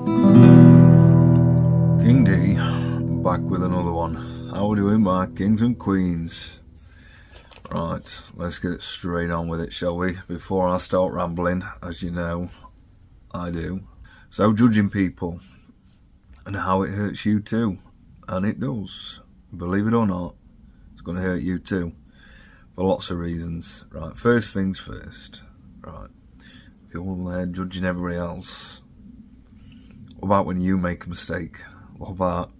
King D, back with another one. How are we doing, my kings and queens? Right, let's get straight on with it, shall we? Before I start rambling, as you know, I do. So, judging people and how it hurts you too. And it does. Believe it or not, it's going to hurt you too. For lots of reasons. Right, first things first. Right, if you're judging everybody else, what about when you make a mistake? What about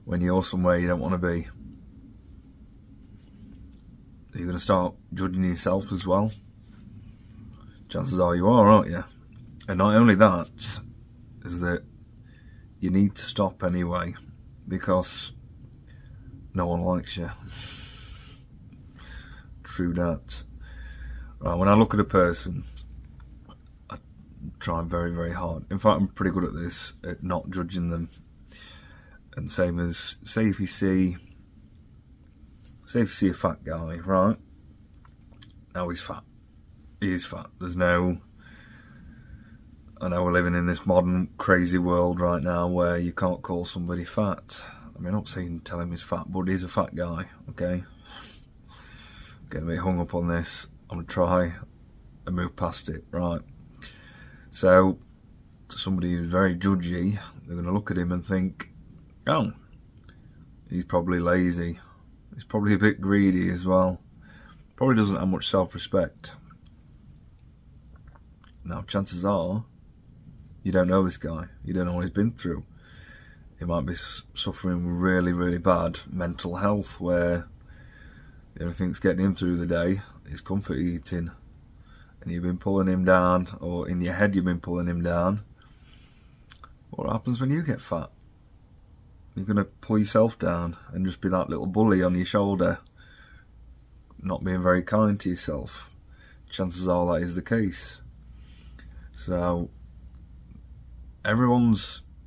when you're somewhere you don't want to be? Are you going to start judging yourself as well? Chances are you are, aren't you? And not only that, is that you need to stop anyway, because no one likes you. True that. Right, when I look at a person, I try very, very hard. In fact, I'm pretty good at this, at not judging them. And same as, say if you see a fat guy, right? Now he's fat. He is fat. I know we're living in this modern crazy world right now where you can't call somebody fat. I mean, I'm not saying tell him he's fat, but he's a fat guy, okay? Getting a bit hung up on this. I'm going to try and move past it, right? So, to somebody who's very judgy, they're going to look at him and think, oh, he's probably lazy. He's probably a bit greedy as well. Probably doesn't have much self-respect. Now, chances are, you don't know this guy. You don't know what he's been through. He might be suffering really, really bad mental health, where the only thing that's getting him through the day is comfort eating. And you've been pulling him down, or in your head you've been pulling him down. What happens when you get fat? You're going to pull yourself down and just be that little bully on your shoulder, not being very kind to yourself. Chances are that is the case. So, the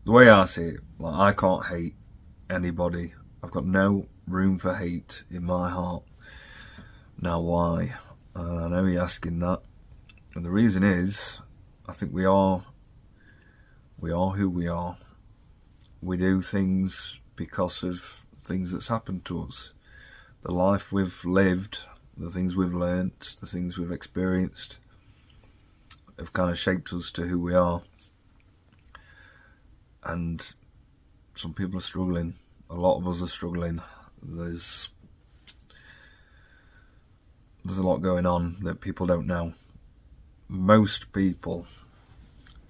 way I see it, like, I can't hate anybody. I've got no room for hate in my heart. Now why? I know you're asking that. And the reason is, I think we are who we are. We do things because of things that's happened to us. The life we've lived, the things we've learnt, the things we've experienced have kind of shaped us to who we are. And some people are struggling. A lot of us are struggling. There's a lot going on that people don't know. Most people,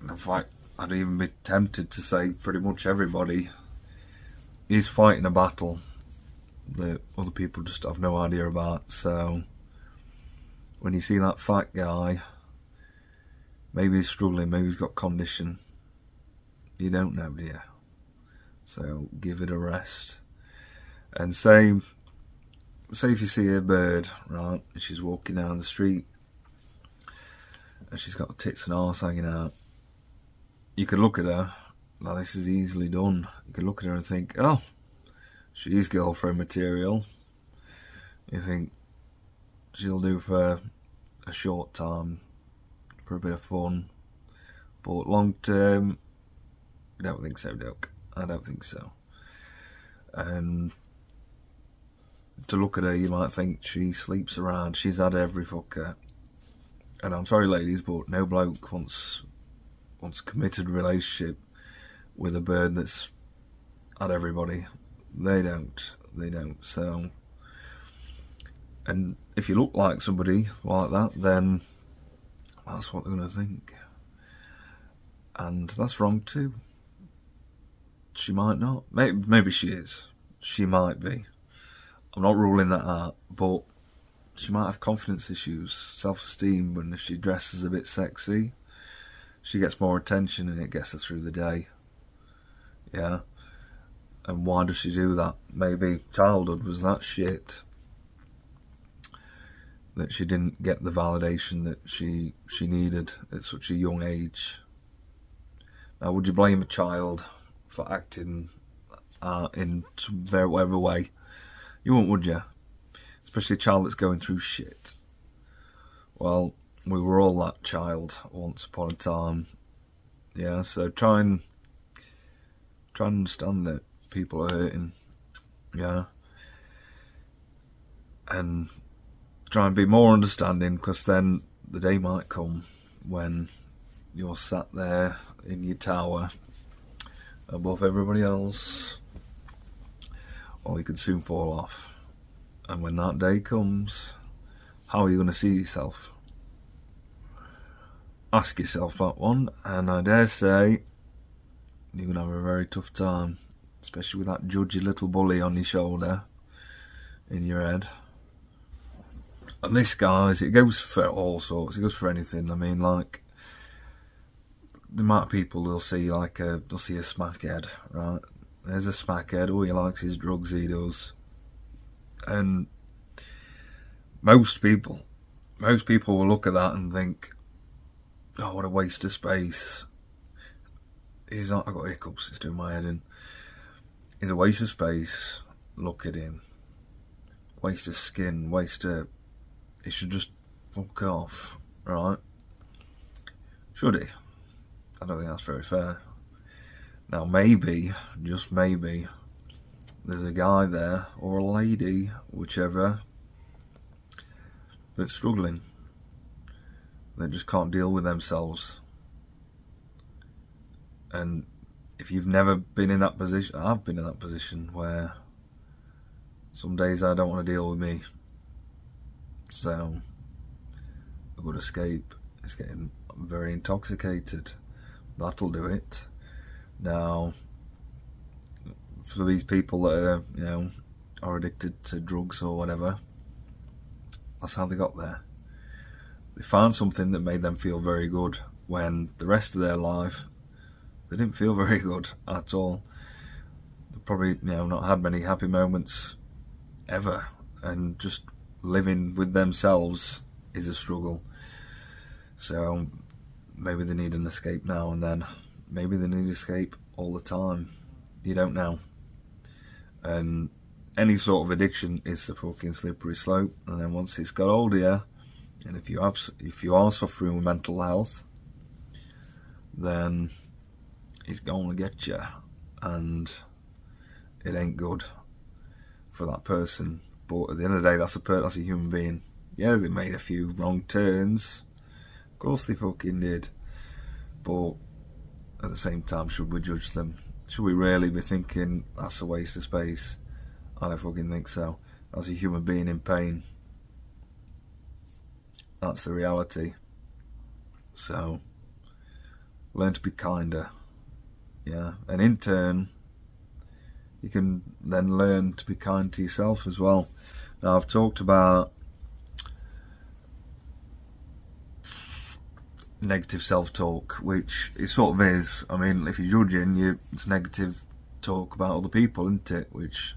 in fact, I'd even be tempted to say pretty much everybody, is fighting a battle that other people just have no idea about. So when you see that fat guy, maybe he's struggling, maybe he's got condition. You don't know, do you? So give it a rest. And say if you see a bird, right, and she's walking down the street and she's got tits and arse hanging out, you could look at her, now this is easily done. You could look at her and think, oh, she's girlfriend material. You think she'll do for a short time, for a bit of fun, but long term, I don't think so, Doc. I don't think so. And to look at her, you might think she sleeps around. She's had every fucker. And I'm sorry, ladies, but no bloke wants a committed relationship with a bird that's had everybody. They don't. So, and if you look like somebody like that, then that's what they're going to think. And that's wrong too. She might not. Maybe she is. She might be. I'm not ruling that out, but she might have confidence issues, self-esteem, and if she dresses a bit sexy, she gets more attention and it gets her through the day. Yeah. And why does she do that? Maybe childhood was that shit, that she didn't get the validation that she needed at such a young age. Now, would you blame a child for acting in some whatever way? You wouldn't, would you? Especially a child that's going through shit. Well, we were all that child once upon a time. Yeah, so try and try and understand that people are hurting, yeah, and try and be more understanding, because then the day might come when you're sat there in your tower above everybody else, or you could soon fall off. And when that day comes, how are you going to see yourself? Ask yourself that one, and I dare say you're going to have a very tough time, especially with that judgy little bully on your shoulder, in your head. And this, guys, it goes for all sorts. It goes for anything. I mean, like, the amount of people they'll see a smackhead, right? There's a smackhead. All he likes is drugs. He does. And most people will look at that and think, "Oh, what a waste of space." I've got hiccups. It's doing my head in. He's a waste of space. Look at him. Waste of skin. He should just fuck off, right? Should he? I don't think that's very fair. Now, maybe, just maybe, there's a guy there, or a lady, whichever, that's struggling. They just can't deal with themselves. And if you've never been in that position, I've been in that position where some days I don't want to deal with me. So, a good escape is getting very intoxicated. That'll do it. Now, for these people that are addicted to drugs or whatever, that's how they got there. They found something that made them feel very good, when the rest of their life they didn't feel very good at all. They probably not had many happy moments ever, and just living with themselves is a struggle. So maybe they need an escape now and then. Maybe they need escape all the time. You don't know. And any sort of addiction is a fucking slippery slope. And then once it's got hold of you, and if you are suffering with mental health, then it's going to get you, and it ain't good for that person. But at the end of the day, that's a human being. Yeah, they made a few wrong turns. Of course they fucking did. But at the same time, should we judge them? Should we really be thinking that's a waste of space? I don't fucking think so. That's a human being in pain. That's the reality. So, learn to be kinder. Yeah, and in turn, you can then learn to be kind to yourself as well. Now, I've talked about negative self-talk, which it sort of is. I mean, if you're judging, it's negative talk about other people, isn't it? Which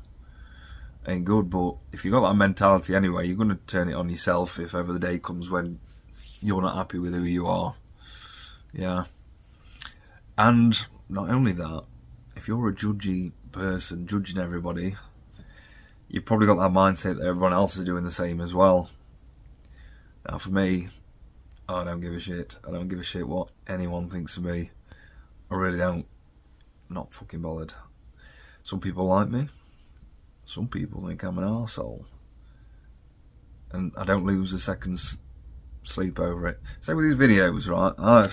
ain't good. But if you've got that mentality anyway, you're going to turn it on yourself if ever the day comes when you're not happy with who you are. Yeah. And not only that, if you're a judgy person, judging everybody, you've probably got that mindset that everyone else is doing the same as well. Now, for me, I don't give a shit. I don't give a shit what anyone thinks of me. I really don't. I'm not fucking bothered. Some people like me. Some people think I'm an arsehole. And I don't lose a second's sleep over it. Same with these videos, right?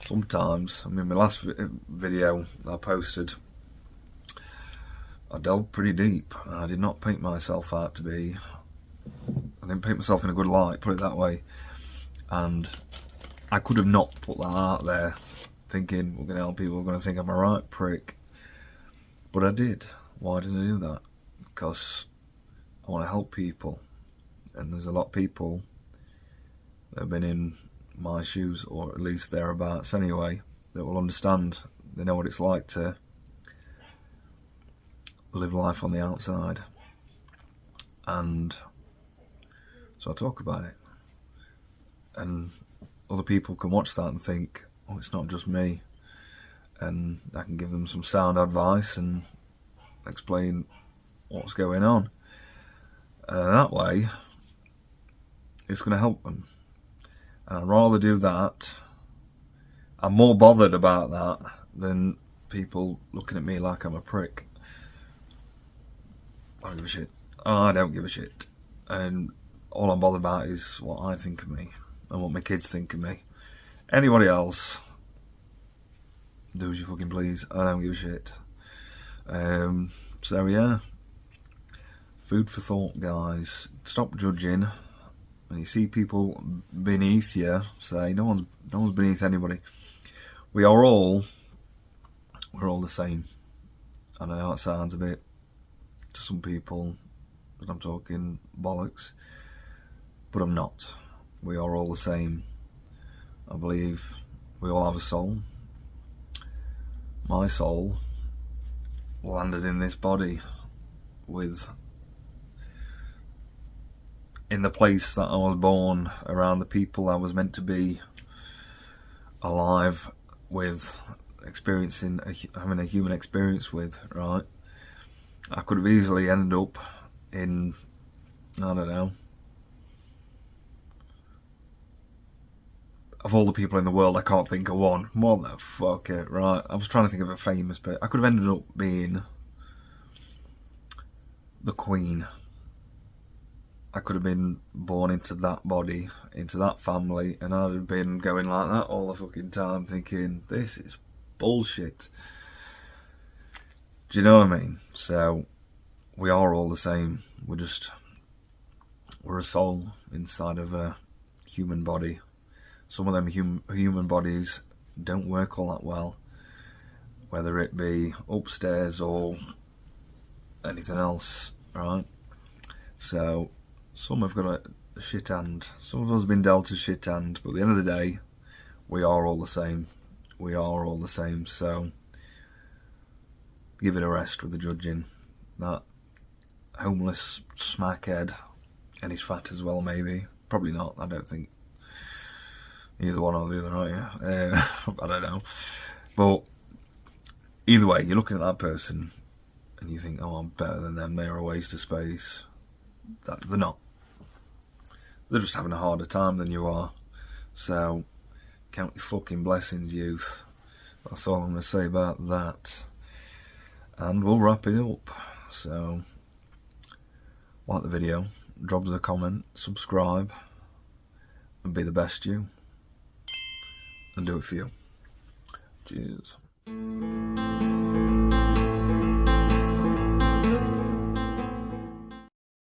Sometimes, my last video I posted, I delved pretty deep, and I did not paint myself out to be, I didn't paint myself in a good light, put it that way. And I could have not put that out there, thinking we're going to help people, we're going to think I'm a right prick. But I did. Why did I do that? Because I want to help people. And there's a lot of people that have been in my shoes, or at least thereabouts anyway, that will understand. They know what it's like to live life on the outside. And so I talk about it. And other people can watch that and think, oh, it's not just me. And I can give them some sound advice and explain what's going on. And that way, it's going to help them. And I'd rather do that. I'm more bothered about that than people looking at me like I'm a prick. I don't give a shit. I don't give a shit. And all I'm bothered about is what I think of me and what my kids think of me. Anybody else, do as you fucking please. I don't give a shit. So yeah, food for thought, guys. Stop judging. When you see people beneath you, say no one's beneath anybody. We're all the same. I know it sounds a bit to some people that I'm talking bollocks, but I'm not. We are all the same. I believe we all have a soul. My soul landed in this body in the place that I was born, around the people I was meant to be alive with, having a human experience with, right? I could have easily ended up in, I don't know, of all the people in the world, I can't think of one. Motherfucker, right? I was trying to think of a famous person. I could have ended up being the Queen. I could have been born into that body, into that family, and I'd have been going like that all the fucking time, thinking, this is bullshit. Do you know what I mean? So, we are all the same. We're a soul inside of a human body. Some of them human bodies don't work all that well, whether it be upstairs or anything else, right? So, some have got a shit hand. Some of us have been dealt a shit hand, but at the end of the day, we are all the same. We are all the same, so give it a rest with the judging. That homeless smackhead, and he's fat as well, maybe. Probably not, I don't think. Either one or the other, aren't you? I don't know. But either way, you're looking at that person and you think, oh, I'm better than them, they're a waste of space. They're not. They're just having a harder time than you are. So, count your fucking blessings, youth. That's all I'm going to say about that. And we'll wrap it up. So, like the video, drop us a comment, subscribe, and be the best you. And do it for you. Cheers.